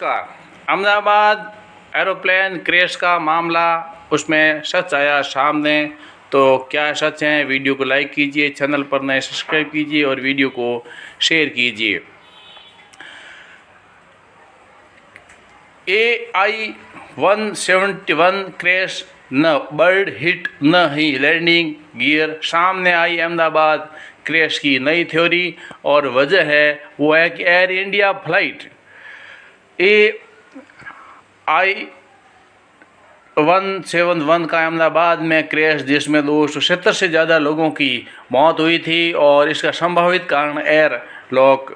नमस्कार। Ahmedabad aeroplane crash का मामला, उसमें सच आया सामने। तो क्या सच है? वीडियो को लाइक कीजिए, चैनल पर नए सब्सक्राइब कीजिए और वीडियो को शेयर कीजिए। AI-171 क्रैश, न बर्ड हिट न ही लैंडिंग गियर। सामने आई अहमदाबाद क्रैश की नई थ्योरी और वजह है वो है कि एयर इंडिया फ्लाइट AI-171 का अहमदाबाद में क्रैश, जिसमें 270 से ज़्यादा लोगों की मौत हुई थी और इसका संभावित कारण एयर लॉक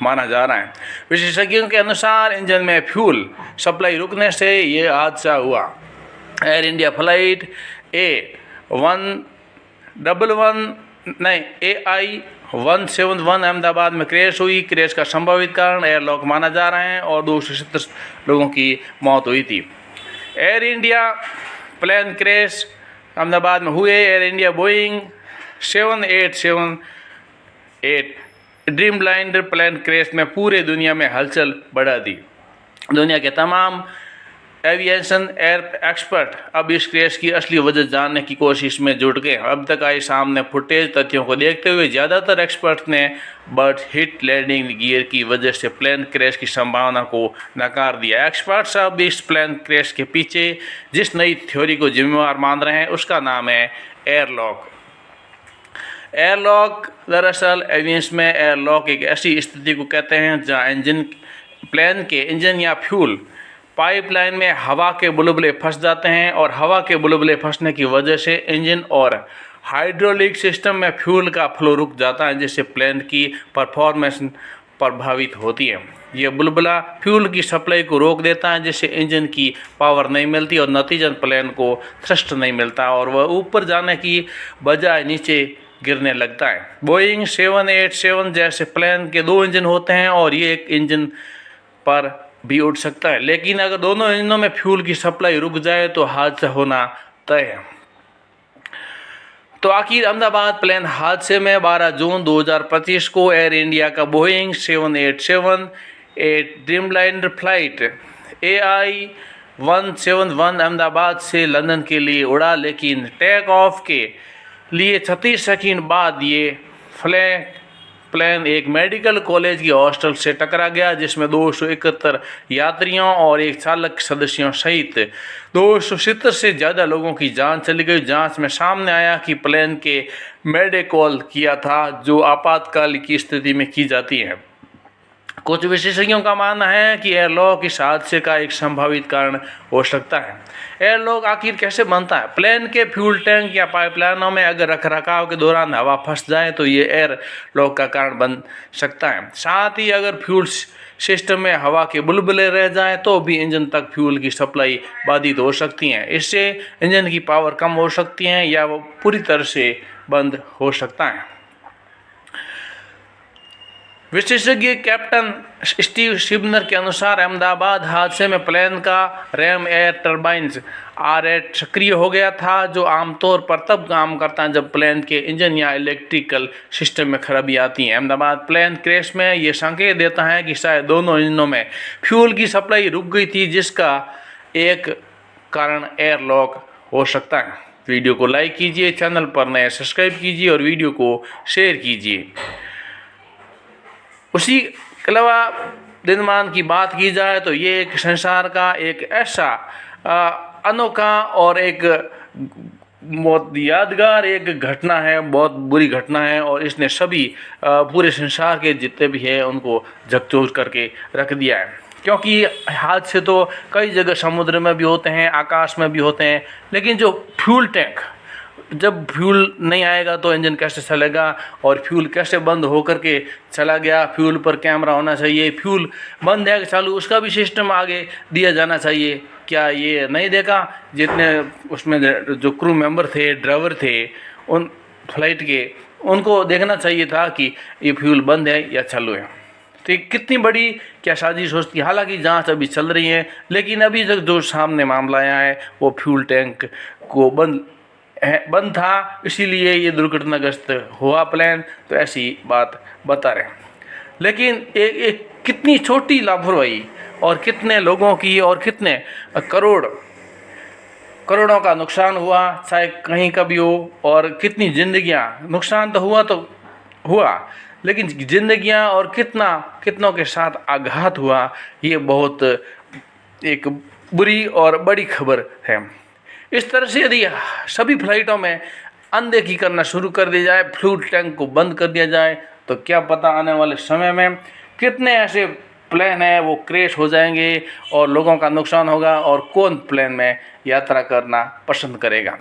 माना जा रहा है। विशेषज्ञों के अनुसार इंजन में फ्यूल सप्लाई रुकने से ये हादसा हुआ। Air India flight AI-171 Ahmedabad में क्रैश हुई। क्रैश का संभावित कारण एयरलॉक माना जा रहा है और 270 लोगों की मौत हुई थी। Air India plane crash Ahmedabad में हुए। Air India Boeing 787-8 Dreamliner plane crash में पूरे दुनिया में हलचल बढ़ा दी। दुनिया के तमाम एविएशन एयर एक्सपर्ट अब इस क्रैश की असली वजह जानने की कोशिश में जुट गए। अब तक आए सामने फुटेज तथ्यों को देखते हुए ज़्यादातर एक्सपर्ट ने बर्ड हिट लैंडिंग गियर की वजह से प्लेन क्रैश की संभावना को नकार दिया। एक्सपर्ट्स अब इस प्लेन क्रैश के पीछे जिस नई थ्योरी को जिम्मेवार मान रहे हैं उसका नाम है एयरलॉक। एयरलॉक दरअसल एविएशन में एयरलॉक एक ऐसी स्थिति को कहते हैं जहाँ प्लेन के इंजन या फ्यूल पाइपलाइन में हवा के बुलबुले फंस जाते हैं और हवा के बुलबुले फंसने की वजह से इंजन और हाइड्रोलिक सिस्टम में फ्यूल का फ्लो रुक जाता है, जिससे प्लेन की परफॉर्मेंस प्रभावित होती है। यह बुलबुला फ्यूल की सप्लाई को रोक देता है, जिससे इंजन की पावर नहीं मिलती और नतीजतन प्लेन को थ्रस्ट नहीं मिलता और वह ऊपर जाने की बजाय नीचे गिरने लगता है। बोइंग 787 जैसे प्लेन के 2 इंजन होते हैं और ये एक इंजन पर भी उड़ सकता है, लेकिन अगर दोनों इंजनों में फ्यूल की सप्लाई रुक जाए तो हादसा होना तय है। तो आखिर अहमदाबाद प्लेन हादसे में 12 जून 2025 को एयर इंडिया का Boeing 787-8 Dreamliner flight AI-171 Ahmedabad से लंदन के लिए उड़ा, लेकिन टेक ऑफ के लिए 36 सेकंड बाद ये प्लेन एक मेडिकल कॉलेज की हॉस्टल से टकरा गया, जिसमें 271 यात्रियों और एक चालक सदस्यों सहित 270 से ज़्यादा लोगों की जान चली गई। जांच में सामने आया कि प्लेन के मेडिकॉल किया था, जो आपातकाल की स्थिति में की जाती है। कुछ विशेषज्ञों का मानना है कि एयरलॉक इस हादसे का एक संभावित कारण हो सकता है। एयरलॉक आखिर कैसे बनता है? प्लेन के फ्यूल टैंक या पाइपलाइनों में अगर रखरखाव के दौरान हवा फंस जाए तो ये एयरलॉक का कारण बन सकता है। साथ ही अगर फ्यूल सिस्टम में हवा के बुलबुले रह जाएं तो भी इंजन तक फ्यूल की सप्लाई बाधित हो सकती है। इससे इंजन की पावर कम हो सकती है या वो पूरी तरह से बंद हो सकता है। विशेषज्ञ कैप्टन स्टीव शिबनर के अनुसार अहमदाबाद हादसे में प्लेन का रैम एयर टर्बाइन्स R8 सक्रिय हो गया था, जो आमतौर पर तब काम करता है जब प्लेन के इंजन या इलेक्ट्रिकल सिस्टम में खराबी आती है। अहमदाबाद प्लेन क्रैश में ये संकेत देता है कि शायद दोनों इंजनों में फ्यूल की सप्लाई रुक गई थी, जिसका एक कारण एयरलॉक हो सकता है। वीडियो को लाइक कीजिए, चैनल पर नए सब्सक्राइब कीजिए और वीडियो को शेयर कीजिए। उसी के अलावा दिनमान की बात की जाए तो ये एक संसार का एक ऐसा अनोखा और एक बहुत यादगार एक घटना है, बहुत बुरी घटना है और इसने सभी पूरे संसार के जितने भी हैं उनको झकझोर करके रख दिया है। क्योंकि हादसे तो कई जगह समुद्र में भी होते हैं, आकाश में भी होते हैं, लेकिन जो फ्यूल टैंक, जब फ्यूल नहीं आएगा तो इंजन कैसे चलेगा और फ्यूल कैसे बंद होकर के चला गया। फ्यूल पर कैमरा होना चाहिए, फ्यूल बंद है चालू उसका भी सिस्टम आगे दिया जाना चाहिए। क्या ये नहीं देखा? जितने उसमें जो क्रू मेंबर थे, ड्राइवर थे उन फ्लाइट के, उनको देखना चाहिए था कि ये फ्यूल बंद है या चालू है। तो कितनी बड़ी क्या साजिश होती है। हालांकि जांच अभी चल रही है, लेकिन अभी तक जो सामने मामला आया है वो फ्यूल टैंक को बंद था, इसीलिए ये दुर्घटनाग्रस्त हुआ प्लेन। तो ऐसी बात बता रहे हैं, लेकिन एक कितनी छोटी लापरवाही और कितने लोगों की और कितने करोड़ों का नुकसान हुआ, चाहे कहीं का भी हो, और कितनी जिंदगियां, नुकसान तो हुआ, लेकिन जिंदगियां और कितनों के साथ आघात हुआ, ये बहुत एक बुरी और बड़ी खबर है। इस तरह से यदि सभी फ्लाइटों में अनदेखी करना शुरू कर दिया जाए, फ्यूल टैंक को बंद कर दिया जाए, तो क्या पता आने वाले समय में कितने ऐसे प्लेन हैं वो क्रैश हो जाएंगे और लोगों का नुकसान होगा, और कौन प्लेन में यात्रा करना पसंद करेगा।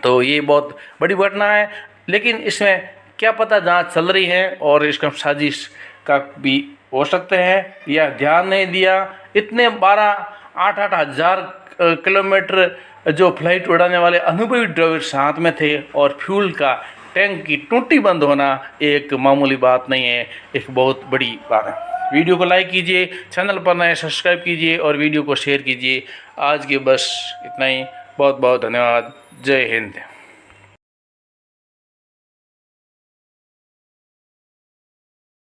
तो ये बहुत बड़ी घटना है, लेकिन इसमें क्या पता जांच चल रही है और इसका साजिश का भी हो सकते हैं, या ध्यान नहीं दिया। इतने 8-8 हज़ार किलोमीटर जो फ्लाइट उड़ाने वाले अनुभवी ड्राइवर साथ में थे, और फ्यूल का टैंक की टूटी बंद होना एक मामूली बात नहीं है, एक बहुत बड़ी बात है। वीडियो को लाइक कीजिए, चैनल पर नए सब्सक्राइब कीजिए और वीडियो को शेयर कीजिए। आज के बस इतना ही। बहुत बहुत धन्यवाद। जय हिंद।